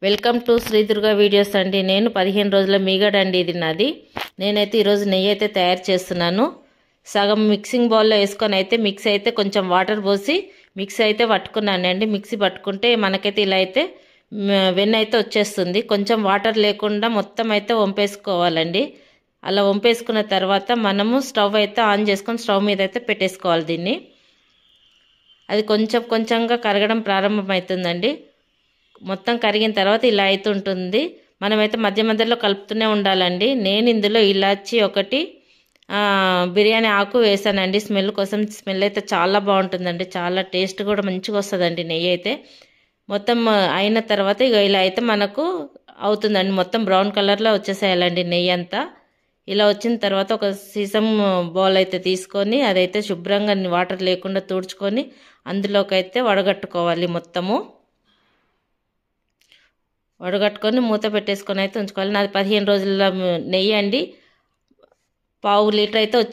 Welcome to Shri Durga videos అండి. నేను 15 రోజుల మీగడ అండి ఇది నాది. నేనైతే ఈరోజు నెయ్యి అయితే తయారు చేస్తున్నాను. సగం మిక్సింగ్ బౌల్లో వేసుకొని అయితే మిక్స్ అయితే కొంచెం వాటర్ పోసి మిక్సీ అయితే పట్టుకున్నానండి. మిక్సీ పట్టుకుంటే మనకైతే ఇలా అయితే వెన్న అయితే వచ్చేస్తుంది. కొంచెం వాటర్ లేకుండా మొత్తం అయితే వంపేసుకోవాలండి. అలా వంపేసుకున్న తర్వాత మనము స్టవ్ అయితే ఆన్ చేసుకొని స్టవ్ మీద అయితే పెట్టేసుకోవాలి దీన్ని. అది కొంచెం కొంచెంగా కరగడం ప్రారంభమవుతుందండి. మొత్తం కరిగిన తర్వాత ఇలా అవుతుంటుంది. మనమైతే మధ్య మధ్యలో కలుపుతూనే ఉండాలండి. నేను ఇందులో ఇలాచి ఒకటి బిర్యానీ ఆకు వేసానండి స్మెల్ కోసం. స్మెల్ అయితే చాలా బాగుంటుందండి, చాలా టేస్ట్ కూడా మంచిగా వస్తుందండి నెయ్యి అయితే. మొత్తం అయిన తర్వాత ఇక ఇలా అయితే మనకు అవుతుందండి. మొత్తం బ్రౌన్ కలర్లో వచ్చేసేయాలండి నెయ్యి అంతా. ఇలా వచ్చిన తర్వాత ఒక సీసం బౌల్ అయితే తీసుకొని అదైతే శుభ్రంగా వాటర్ లేకుండా తుడుచుకొని అందులోకి అయితే వడగట్టుకోవాలి. మొత్తము వడగట్టుకొని మూత పెట్టేసుకొని అయితే ఉంచుకోవాలి. నాది 15 రోజుల నెయ్యి అండి. 1/2 లీటర్ అయితే